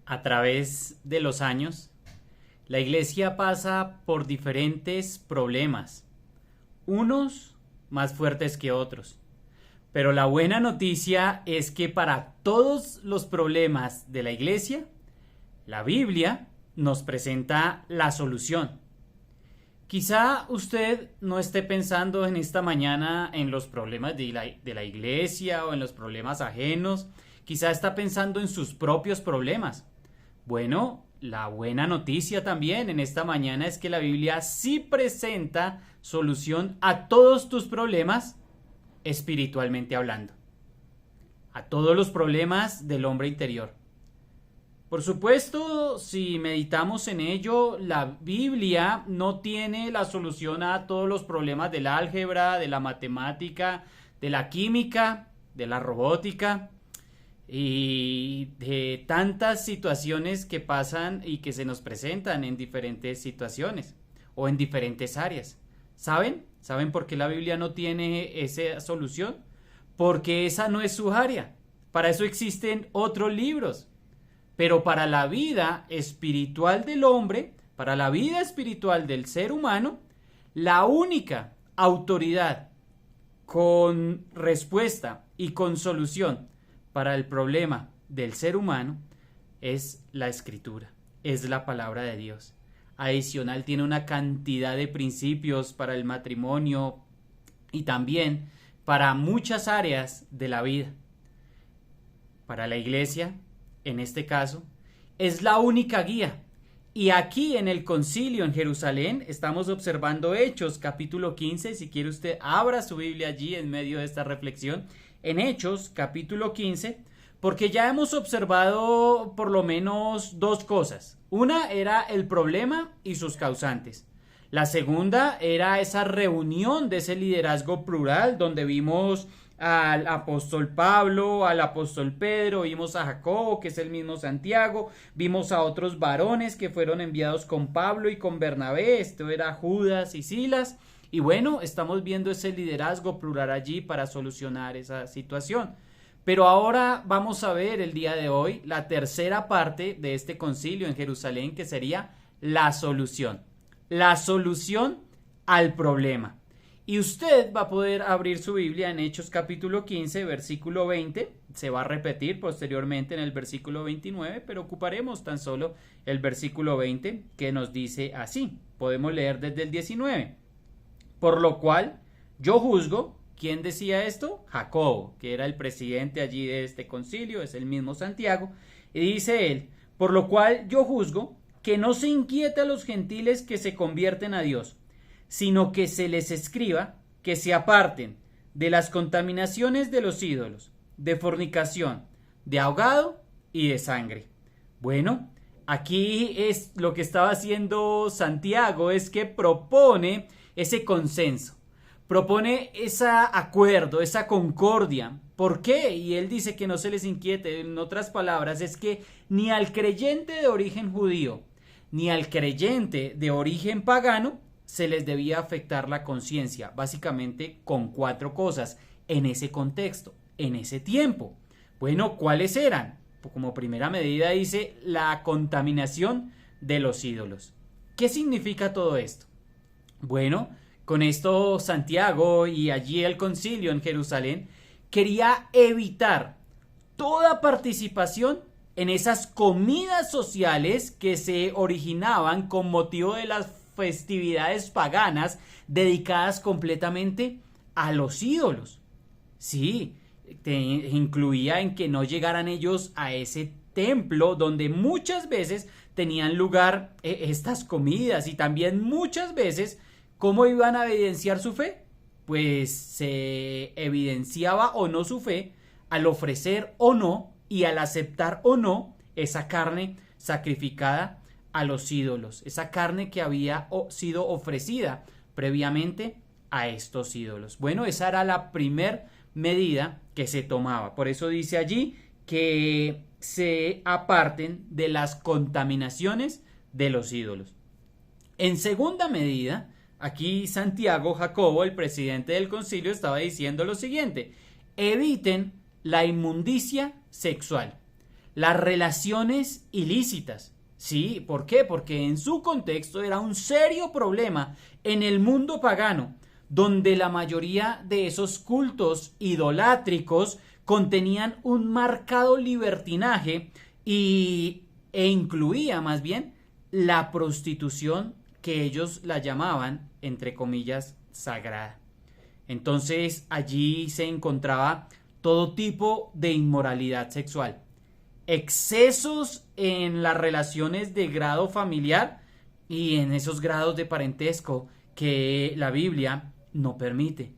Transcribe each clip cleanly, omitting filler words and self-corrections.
A través de los años, la iglesia pasa por diferentes problemas, unos más fuertes que otros. Pero la buena noticia es que para todos los problemas de la iglesia, la Biblia nos presenta la solución. Quizá usted no esté pensando en esta mañana en los problemas de la iglesia o en los problemas ajenos. Quizá está pensando en sus propios problemas. Bueno, la buena noticia también en esta mañana es que la Biblia sí presenta solución a todos tus problemas espiritualmente hablando. A todos los problemas del hombre interior. Por supuesto, si meditamos en ello, la Biblia no tiene la solución a todos los problemas del álgebra, de la matemática, de la química, de la robótica y de tantas situaciones que pasan y que se nos presentan en diferentes situaciones o en diferentes áreas. ¿Saben? ¿Saben por qué la Biblia no tiene esa solución? Porque esa no es su área. Para eso existen otros libros. Pero para la vida espiritual del hombre, para la vida espiritual del ser humano, la única autoridad con respuesta y con solución para el problema del ser humano es la Escritura, es la palabra de Dios. Adicional tiene una cantidad de principios para el matrimonio y también para muchas áreas de la vida. Para la iglesia, en este caso, es la única guía. Y aquí en el concilio en Jerusalén estamos observando Hechos capítulo 15. Si quiere usted, abra su Biblia allí en medio de esta reflexión. En Hechos capítulo 15, porque ya hemos observado por lo menos dos cosas. Una era el problema y sus causantes. La segunda era esa reunión de ese liderazgo plural donde vimos al apóstol Pablo, al apóstol Pedro, vimos a Jacobo, que es el mismo Santiago, vimos a otros varones que fueron enviados con Pablo y con Bernabé, esto era Judas y Silas, y bueno, estamos viendo ese liderazgo plural allí para solucionar esa situación. Pero ahora vamos a ver el día de hoy la tercera parte de este concilio en Jerusalén, que sería la solución al problema. Y usted va a poder abrir su Biblia en Hechos capítulo 15, versículo 20. Se va a repetir posteriormente en el versículo 29, pero ocuparemos tan solo el versículo 20, que nos dice así. Podemos leer desde el 19. Por lo cual, yo juzgo. ¿Quién decía esto? Jacobo, que era el presidente allí de este concilio, es el mismo Santiago. Y dice él, por lo cual yo juzgo que no se inquiete a los gentiles que se convierten a Dios, sino que se les escriba que se aparten de las contaminaciones de los ídolos, de fornicación, de ahogado y de sangre. Bueno, aquí es lo que estaba haciendo Santiago, es que propone ese consenso, propone ese acuerdo, esa concordia. ¿Por qué? Y él dice que no se les inquiete. En otras palabras, es que ni al creyente de origen judío, ni al creyente de origen pagano, se les debía afectar la conciencia, básicamente con cuatro cosas en ese contexto, en ese tiempo. Bueno, ¿cuáles eran? Pues como primera medida dice la contaminación de los ídolos. ¿Qué significa todo esto? Bueno, con esto Santiago y allí el concilio en Jerusalén quería evitar toda participación en esas comidas sociales que se originaban con motivo de las festividades paganas dedicadas completamente a los ídolos. Sí, incluía en que no llegaran ellos a ese templo donde muchas veces tenían lugar estas comidas, y también muchas veces ¿cómo iban a evidenciar su fe? Pues se evidenciaba o no su fe al ofrecer o no y al aceptar o no esa carne sacrificada a los ídolos, esa carne que había sido ofrecida previamente a estos ídolos. Bueno, esa era la primer medida que se tomaba. Por eso dice allí que se aparten de las contaminaciones de los ídolos. En segunda medida, aquí Santiago Jacobo, el presidente del concilio, estaba diciendo lo siguiente: eviten la inmundicia sexual. las relaciones ilícitas. Sí, ¿por qué? Porque en su contexto era un serio problema en el mundo pagano, donde la mayoría de esos cultos idolátricos contenían un marcado libertinaje e incluía más bien la prostitución, que ellos la llamaban, entre comillas, sagrada. Entonces allí se encontraba todo tipo de inmoralidad sexual, excesos en las relaciones de grado familiar y en esos grados de parentesco que la Biblia no permite.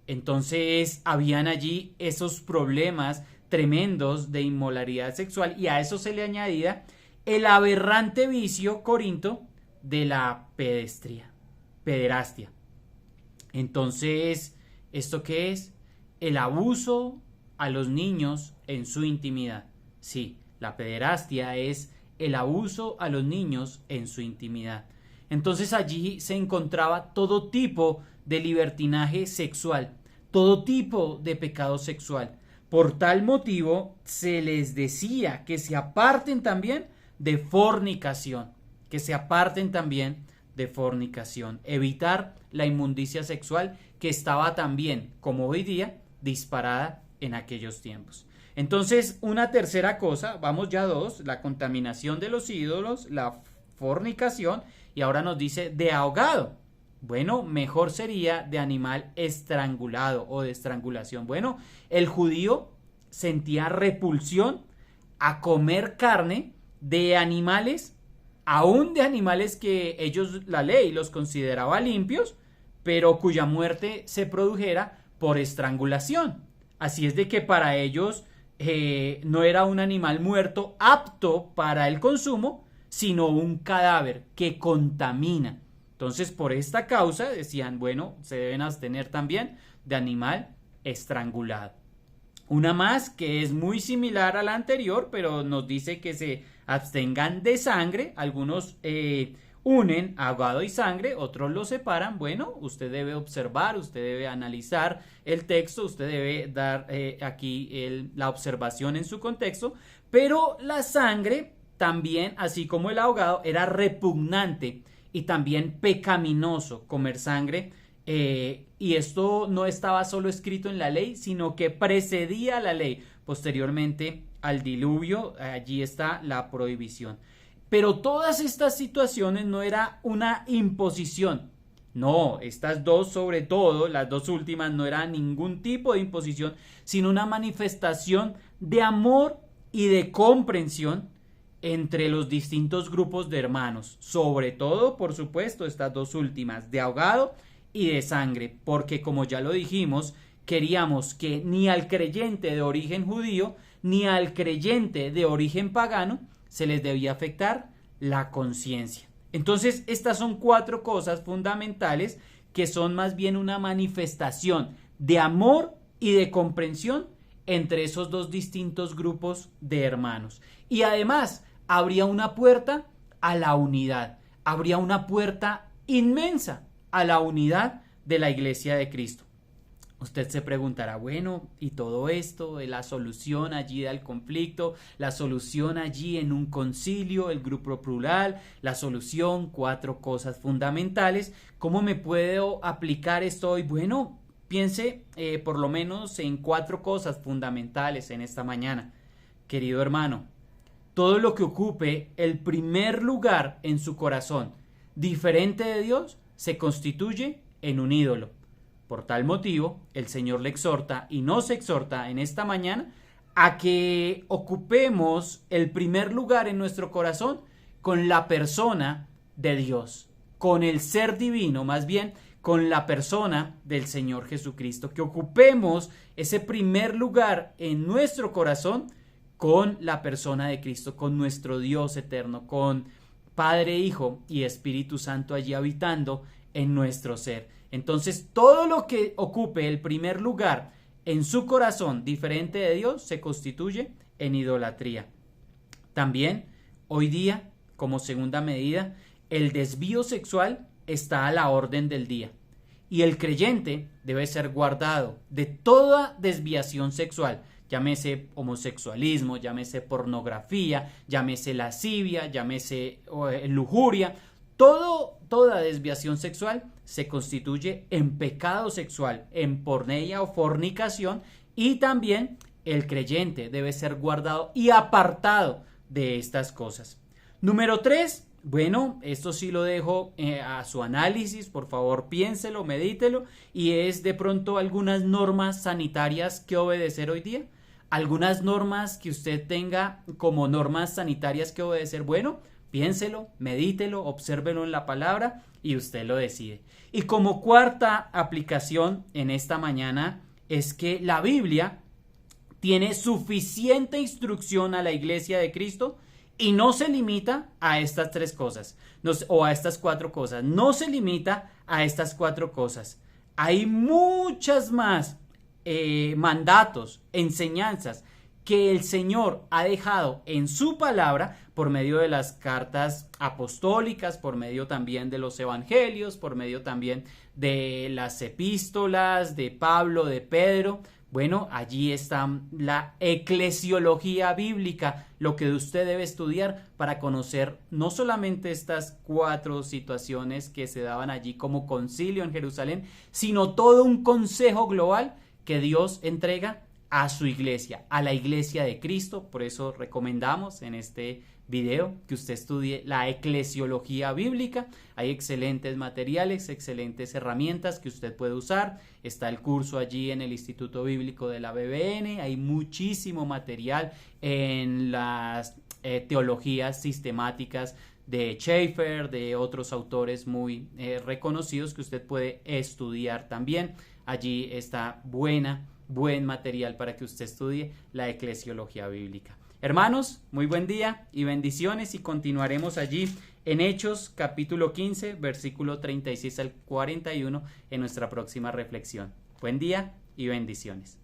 Entonces habían allí esos problemas tremendos de inmoralidad sexual, y a eso se le añadía el aberrante vicio corinto de la pederastia. Entonces, ¿esto qué es? El abuso a los niños en su intimidad. Sí, la pederastia es el abuso a los niños en su intimidad. Entonces allí se encontraba todo tipo de libertinaje sexual, todo tipo de pecado sexual. Por tal motivo se les decía que se aparten también de fornicación, evitar la inmundicia sexual, que estaba también, como hoy día, disparada en aquellos tiempos. Entonces, una tercera cosa, vamos ya dos: la contaminación de los ídolos, la fornicación, y ahora nos dice de ahogado. Bueno, mejor sería de animal estrangulado o de estrangulación. Bueno, el judío sentía repulsión a comer carne de animales, aún de animales que ellos, la ley, los consideraba limpios, pero cuya muerte se produjera por estrangulación. Así es de que para ellos no era un animal muerto apto para el consumo, sino un cadáver que contamina. Entonces, por esta causa decían, bueno, se deben abstener también de animal estrangulado. Una más que es muy similar a la anterior, pero nos dice que se abstengan de sangre. Algunos unen ahogado y sangre, otros lo separan. Bueno, usted debe observar, usted debe analizar el texto, usted debe dar aquí la observación en su contexto, pero la sangre también, así como el ahogado, era repugnante y también pecaminoso comer sangre, y esto no estaba solo escrito en la ley, sino que precedía la ley. Posteriormente al diluvio, allí está la prohibición. Pero todas estas situaciones no era una imposición. No, estas dos, sobre todo, las dos últimas, no era ningún tipo de imposición, sino una manifestación de amor y de comprensión entre los distintos grupos de hermanos. Sobre todo, por supuesto, estas dos últimas, de ahogado y de sangre, porque como ya lo dijimos, queríamos que ni al creyente de origen judío ni al creyente de origen pagano se les debía afectar la conciencia. Entonces, estas son 4 cosas fundamentales que son más bien una manifestación de amor y de comprensión entre esos dos distintos grupos de hermanos. Y además, habría una puerta a la unidad, habría una puerta inmensa a la unidad de la Iglesia de Cristo. Usted se preguntará, bueno, ¿y todo esto? ¿La solución allí al conflicto? ¿La solución allí en un concilio, el grupo plural? ¿La solución? 4 cosas fundamentales. ¿Cómo me puedo aplicar esto hoy? Bueno, piense por lo menos en 4 cosas fundamentales en esta mañana. Querido hermano, todo lo que ocupe el primer lugar en su corazón, diferente de Dios, se constituye en un ídolo. Por tal motivo, el Señor le exhorta y nos exhorta en esta mañana a que ocupemos el primer lugar en nuestro corazón con la persona de Dios, con el ser divino, más bien con la persona del Señor Jesucristo, que ocupemos ese primer lugar en nuestro corazón con la persona de Cristo, con nuestro Dios eterno, con Padre, Hijo y Espíritu Santo allí habitando en nuestro ser. Entonces, todo lo que ocupe el primer lugar en su corazón diferente de Dios se constituye en idolatría. También, hoy día, como segunda medida, el desvío sexual está a la orden del día. Y el creyente debe ser guardado de toda desviación sexual, llámese homosexualismo, llámese pornografía, llámese lascivia, llámese lujuria. Toda desviación sexual se constituye en pecado sexual, en porneia o fornicación, y también el creyente debe ser guardado y apartado de estas cosas. Número 3, bueno, esto sí lo dejo a su análisis, por favor piénselo, medítelo, y es de pronto algunas normas sanitarias que obedecer hoy día. Algunas normas que usted tenga como normas sanitarias que obedecer, bueno, piénselo, medítelo, obsérvelo en la palabra y usted lo decide. Y como cuarta aplicación en esta mañana es que la Biblia tiene suficiente instrucción a la iglesia de Cristo y no se limita a estas 3 cosas, o a estas 4 cosas. No se limita a estas 4 cosas. Hay muchas más mandatos, enseñanzas que el Señor ha dejado en su palabra por medio de las cartas apostólicas, por medio también de los evangelios, por medio también de las epístolas de Pablo, de Pedro. Bueno, allí está la eclesiología bíblica, lo que usted debe estudiar para conocer no solamente estas 4 situaciones que se daban allí como concilio en Jerusalén, sino todo un consejo global que Dios entrega a su iglesia, a la iglesia de Cristo. Por eso recomendamos en este video que usted estudie la eclesiología bíblica. Hay excelentes materiales, excelentes herramientas que usted puede usar. Está el curso allí en el Instituto Bíblico de la BBN. Hay muchísimo material en las teologías sistemáticas de Schaeffer, de otros autores muy reconocidos que usted puede estudiar también. Allí está buen material para que usted estudie la eclesiología bíblica. Hermanos, muy buen día y bendiciones, y continuaremos allí en Hechos capítulo 15, versículo 36 al 41 en nuestra próxima reflexión. Buen día y bendiciones.